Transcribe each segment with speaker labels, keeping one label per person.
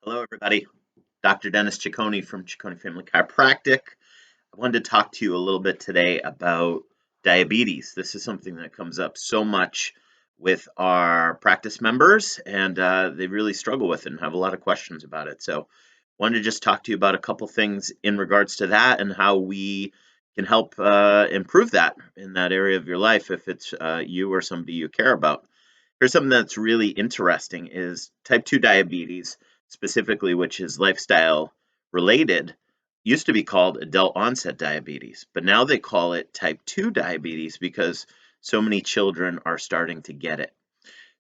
Speaker 1: Hello, everybody. Dr. Dennis Ciccone from Ciccone Family Chiropractic. I wanted to talk to you a little bit today about diabetes. This is something that comes up so much with our practice members, and they really struggle with it and have a lot of questions about it. So, wanted to just talk to you about a couple things in regards to that and how we can help improve that in that area of your life if it's you or somebody you care about. Here's something that's really interesting is type 2 diabetes, specifically, which is lifestyle related, used to be called adult onset diabetes, but now they call it type 2 diabetes because so many children are starting to get it.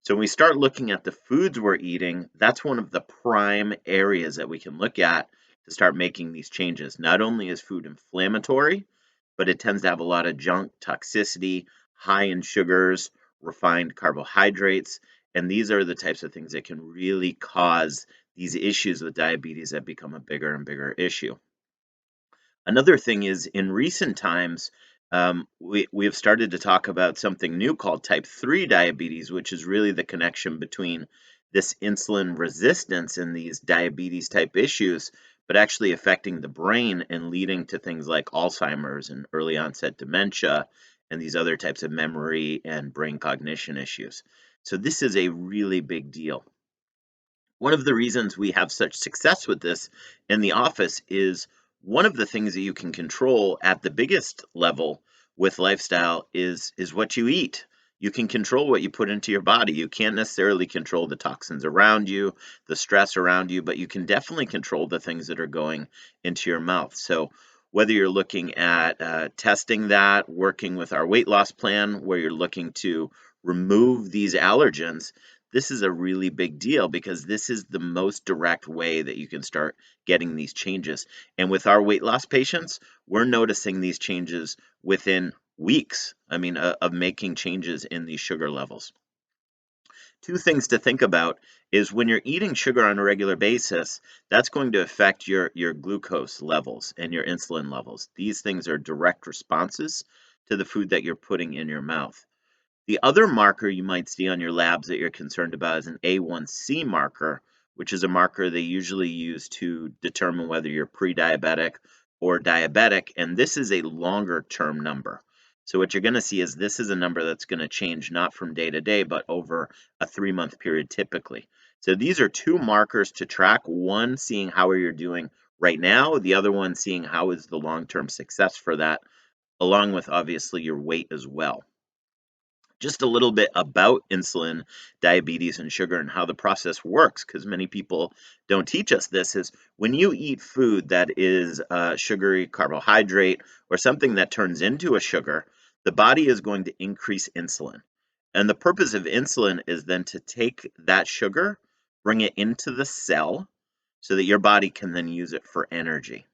Speaker 1: So when we start looking at the foods we're eating, that's one of the prime areas that we can look at to start making these changes. Not only is food inflammatory, but it tends to have a lot of junk, toxicity, high in sugars, refined carbohydrates, and these are the types of things that can really cause these issues with diabetes that become a bigger and bigger issue. Another thing is in recent times, we have started to talk about something new called type 3 diabetes, which is really the connection between this insulin resistance and these diabetes type issues, but actually affecting the brain and leading to things like Alzheimer's and early onset dementia and these other types of memory and brain cognition issues. So this is a really big deal. One of the reasons we have such success with this in the office is one of the things that you can control at the biggest level with lifestyle is what you eat. You can control what you put into your body. You can't necessarily control the toxins around you, the stress around you, but you can definitely control the things that are going into your mouth. So whether you're looking at testing that, working with our weight loss plan, where you're looking to remove these allergens, this is a really big deal because this is the most direct way that you can start getting these changes. And with our weight loss patients, we're noticing these changes within weeks, of making changes in these sugar levels. Two things to think about is when you're eating sugar on a regular basis, that's going to affect your glucose levels and your insulin levels. These things are direct responses to the food that you're putting in your mouth. The other marker you might see on your labs that you're concerned about is an A1C marker, which is a marker they usually use to determine whether you're pre-diabetic or diabetic, and this is a longer term number. So what you're going to see is this is a number that's going to change not from day to day, but over a 3-month period typically. So these are two markers to track, one seeing how you're doing right now, the other one seeing how is the long-term success for that, along with obviously your weight as well. Just a little bit about insulin, diabetes, and sugar and how the process works, because many people don't teach us this, is when you eat food that is a sugary carbohydrate or something that turns into a sugar, the body is going to increase insulin. And the purpose of insulin is then to take that sugar, bring it into the cell so that your body can then use it for energy.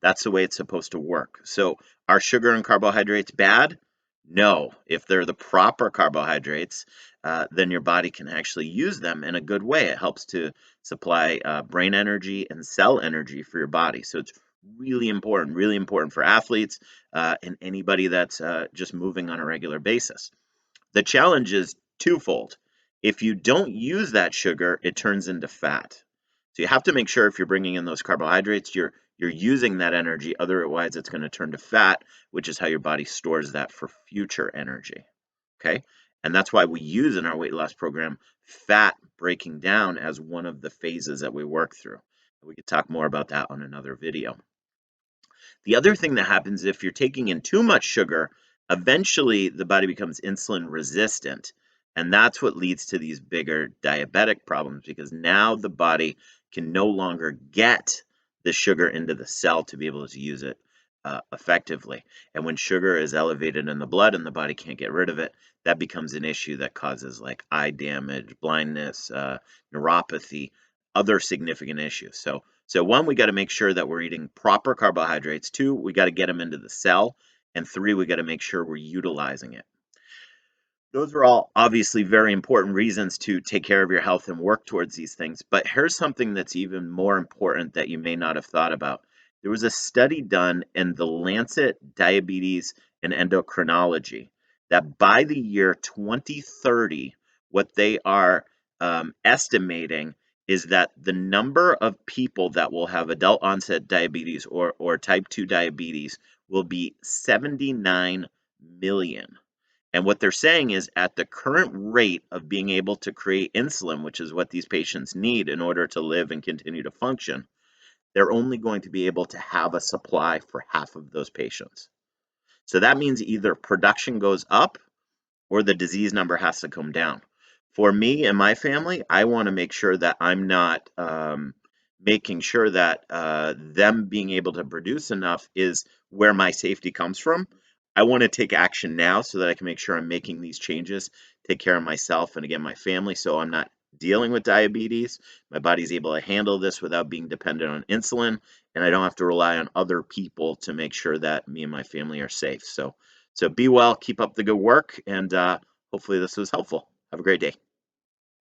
Speaker 1: That's the way it's supposed to work. So are sugar and carbohydrates bad? No. If they're the proper carbohydrates, then your body can actually use them in a good way. It helps to supply brain energy and cell energy for your body. So it's really important for athletes and anybody that's just moving on a regular basis. The challenge is twofold. If you don't use that sugar, it turns into fat. So you have to make sure if you're bringing in those carbohydrates, you're using that energy. Otherwise, it's going to turn to fat, which is how your body stores that for future energy. Okay? And that's why we use in our weight loss program fat breaking down as one of the phases that we work through. We could talk more about that on another video. The other thing that happens if you're taking in too much sugar, eventually the body becomes insulin resistant. And that's what leads to these bigger diabetic problems because now the body can no longer get the sugar into the cell to be able to use it effectively. And when sugar is elevated in the blood and the body can't get rid of it, that becomes an issue that causes like eye damage, blindness, neuropathy, other significant issues. So one, we got to make sure that we're eating proper carbohydrates. Two, we got to get them into the cell. And three, we got to make sure we're utilizing it. Those are all obviously very important reasons to take care of your health and work towards these things. But here's something that's even more important that you may not have thought about. There was a study done in the Lancet Diabetes and Endocrinology that by the year 2030, what they are estimating is that the number of people that will have adult onset diabetes or type 2 diabetes will be 79 million. And what they're saying is at the current rate of being able to create insulin, which is what these patients need in order to live and continue to function, they're only going to be able to have a supply for half of those patients. So that means either production goes up or the disease number has to come down. For me and my family, I want to make sure that I'm not making sure that them being able to produce enough is where my safety comes from. I want to take action now so that I can make sure I'm making these changes, take care of myself and again my family, so I'm not dealing with diabetes. My body's able to handle this without being dependent on insulin, and I don't have to rely on other people to make sure that me and my family are safe. So be well, keep up the good work, and hopefully this was helpful. Have a great day.